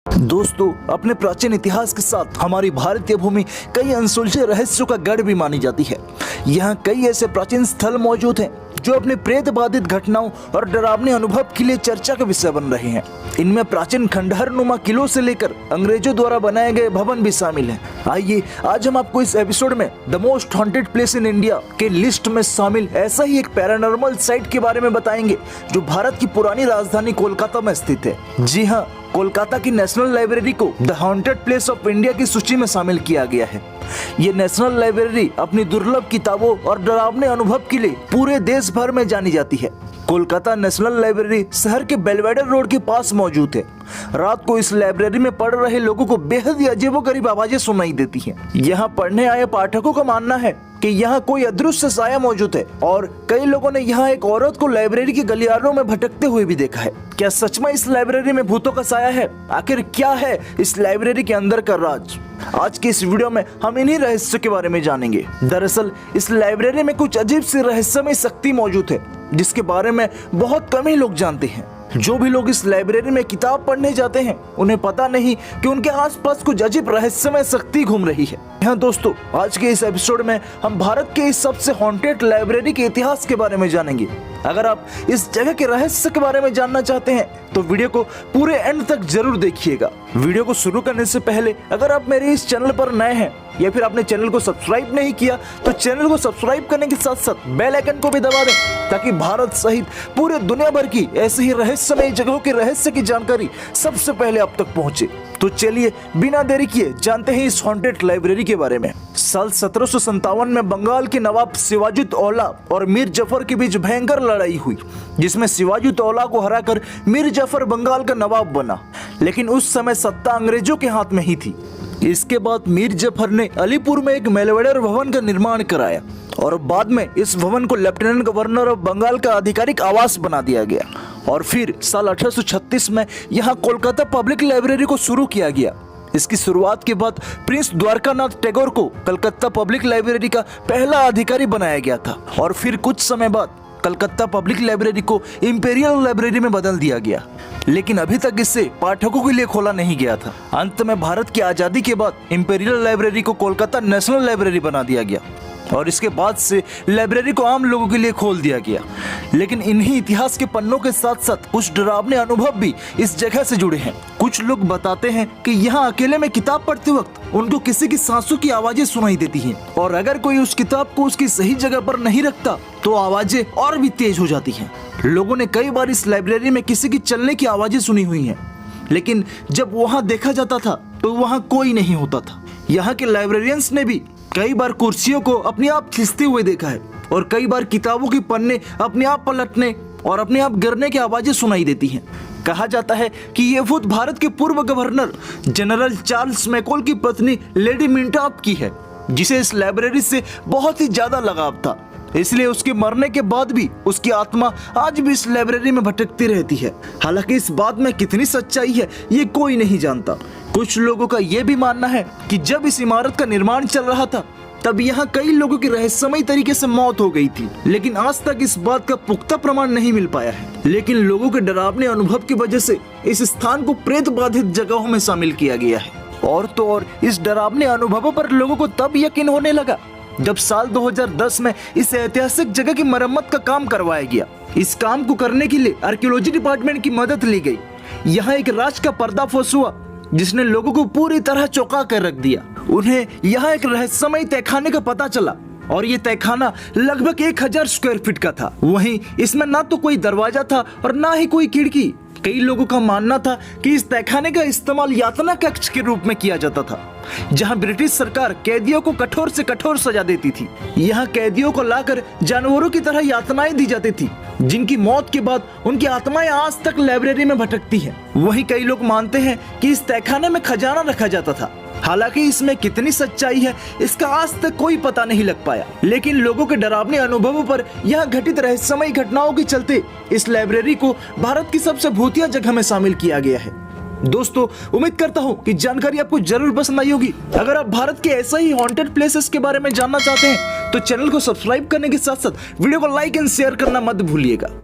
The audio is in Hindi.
दोस्तों, अपने प्राचीन इतिहास के साथ हमारी भारतीय भूमि कई अनसुलझे रहस्यों का गढ़ भी मानी जाती है। यहाँ कई ऐसे प्राचीन स्थल मौजूद हैं जो अपने प्रेत बाधित घटनाओं और डरावने अनुभव के लिए चर्चा का विषय बन रहे हैं। इनमें प्राचीन खंडहर नुमा किलों से लेकर अंग्रेजों द्वारा बनाए गए भवन भी शामिल हैं। आइए आज हम आपको इस एपिसोड में the most haunted place in India के लिस्ट में शामिल ऐसा ही एक पैरानॉर्मल साइट के बारे में बताएंगे जो भारत की पुरानी राजधानी कोलकाता में स्थित है। जी हाँ, कोलकाता की नेशनल लाइब्रेरी को the haunted place of India की सूची में शामिल किया गया है। ये नेशनल लाइब्रेरी अपनी दुर्लभ किताबों और डरावने अनुभव के लिए पूरे देश भर में जानी जाती है। कोलकाता नेशनल लाइब्रेरी शहर के बेलवेडर रोड के पास मौजूद है। रात को इस लाइब्रेरी में पढ़ रहे लोगों को बेहद ही अजीबोगरीब आवाजें सुनाई देती हैं। यहाँ पढ़ने आए पाठकों का मानना है कि यहाँ कोई अदृश्य साया मौजूद है और कई लोगों ने यहाँ एक औरत को लाइब्रेरी के गलियारों में भटकते हुए भी देखा है। क्या सच में इस लाइब्रेरी में भूतों का साया है? आखिर क्या है इस लाइब्रेरी के अंदर का राज? आज की इस वीडियो में हम इन्हीं रहस्यों के बारे में जानेंगे। दरअसल इस लाइब्रेरी में कुछ अजीब सी रहस्यमय शक्ति मौजूद है जिसके बारे में बहुत कम ही लोग जानते हैं। जो भी लोग इस लाइब्रेरी में किताब पढ़ने जाते हैं उन्हें पता नहीं कि उनके आसपास कुछ अजीब रहस्यमय शक्ति घूम रही है। हाँ दोस्तों, आज के इस एपिसोड में हम भारत के इस सबसे हॉन्टेड लाइब्रेरी के इतिहास के बारे में जानेंगे। अगर आप इस जगह के रहस्य के बारे में जानना चाहते हैं तो वीडियो को पूरे एंड तक जरूर देखिएगा। वीडियो को शुरू करने से पहले अगर आप मेरे इस चैनल पर नए हैं या फिर आपने चैनल को सब्सक्राइब नहीं किया तो चैनल को सब्सक्राइब करने के साथ साथ बेल आइकन को भी दबा दें ताकि भारत सहित पूरे दुनिया भर की ऐसी ही रहस्यमय जगहों के रहस्य की जानकारी सबसे पहले आप तक पहुंचे। तो चलिए बिना देरी किए जानते हैं इस हॉन्टेड लाइब्रेरी के बारे में। साल 1757 में बंगाल के नवाब सिराजुद्दौला और मीर जफर के बीच भयंकर लड़ाई हुई जिसमें सिराजुद्दौला को हराकर मीर जफर बंगाल का नवाब बना। लेकिन उस समय सत्ता अंग्रेजों के हाथ में ही थी। इसके बाद मीर जफर ने अलीपुर में एक बेलवेडर भवन का निर्माण कराया और बाद में इस भवन को लेफ्टिनेंट गवर्नर ऑफ बंगाल का आधिकारिक आवास बना दिया गया। और फिर साल 1836 में यहाँ कोलकाता पब्लिक लाइब्रेरी को शुरू किया गया। इसकी शुरुआत के बाद प्रिंस द्वारकानाथ टैगोर को कलकत्ता पब्लिक लाइब्रेरी का पहला अधिकारी बनाया गया था और फिर कुछ समय बाद कलकत्ता पब्लिक लाइब्रेरी को इंपीरियल लाइब्रेरी में बदल दिया गया। लेकिन अभी तक इसे पाठकों के लिए खोला नहीं गया था। अंत में भारत की आजादी के बाद इंपीरियल लाइब्रेरी को कोलकाता नेशनल लाइब्रेरी बना दिया गया और इसके बाद से लाइब्रेरी को आम लोगों के लिए खोल दिया गया। लेकिन इन्हीं इतिहास के पन्नों के साथ साथ कुछ डरावने अनुभव भी इस जगह से जुड़े हैं। कुछ लोग बताते हैं कि यहाँ अकेले में किताब पढ़ते वक्त उनको किसी की सांसों की आवाजें सुनाई देती हैं और अगर कोई उस किताब को उसकी सही जगह पर नहीं रखता तो आवाजें और भी तेज हो जाती हैं। लोगों ने कई बार इस लाइब्रेरी में किसी की चलने की आवाजें सुनी हुई हैं, लेकिन जब वहाँ देखा जाता था तो वहाँ कोई नहीं होता था। यहाँ के लाइब्रेरियंस ने भी कई बार कुर्सियों को अपने आप खिसते हुए देखा है और कई बार किताबों के पन्ने अपने आप पलटने और अपने आप गिरने की आवाजें सुनाई देती हैं। कहा जाता है कि ये भूत भारत के पूर्व गवर्नर जनरल चार्ल्स मैकॉल की पत्नी लेडी मिंटॉप की है जिसे इस लाइब्रेरी से बहुत ही ज्यादा लगाव था। इसलिए उसके मरने के बाद भी उसकी आत्मा आज भी इस लाइब्रेरी में भटकती रहती है। हालांकि इस बात में कितनी सच्चाई है ये कोई नहीं जानता। कुछ लोगों का यह भी मानना है कि जब इस इमारत का निर्माण चल रहा था तब यहाँ कई लोगों की रहस्यमय तरीके से मौत हो गई थी, लेकिन आज तक इस बात का पुख्ता प्रमाण नहीं मिल पाया है। लेकिन लोगों के डरावने अनुभव की वजह से इस स्थान को प्रेत बाधित जगहों में शामिल किया गया है। और तो और इस डरावने अनुभवों पर लोगों को तब यकीन होने लगा जब साल 2010 में इस ऐतिहासिक जगह की मरम्मत का काम करवाया गया। इस काम को करने के लिए आर्कियोलॉजी डिपार्टमेंट की मदद ली गई। यहाँ एक राज का पर्दाफाश हुआ जिसने लोगों को पूरी तरह चौंका कर रख दिया। उन्हें यहाँ एक रहस्यमय तहखाने का पता चला और ये तहखाना लगभग 1000 स्क्वायर फीट का था। वहीं इसमें ना तो कोई दरवाजा था और ना ही कोई खिड़की। कई लोगों का मानना था कि इस तहखाने का इस्तेमाल यातना कक्ष के रूप में किया जाता था जहां ब्रिटिश सरकार कैदियों को कठोर से कठोर सजा देती थी। यहाँ कैदियों को लाकर जानवरों की तरह यातनाएं दी जाती थी जिनकी मौत के बाद उनकी आत्माएं आज तक लाइब्रेरी में भटकती हैं। वहीं कई लोग मानते हैं कि इस तहखाने में खजाना रखा जाता था। हालांकि इसमें कितनी सच्चाई है इसका आज तक कोई पता नहीं लग पाया, लेकिन लोगों के डरावने अनुभवों पर यहाँ घटित रहस्यमय घटनाओं के चलते इस लाइब्रेरी को भारत की सबसे भूतिया जगह में शामिल किया गया है। दोस्तों, उम्मीद करता हूँ कि जानकारी आपको जरूर पसंद आई होगी। अगर आप भारत के ऐसा ही हॉन्टेड प्लेसेस के बारे में जानना चाहते हैं तो चैनल को सब्सक्राइब करने के साथ साथ वीडियो को लाइक एंड शेयर करना मत भूलिएगा।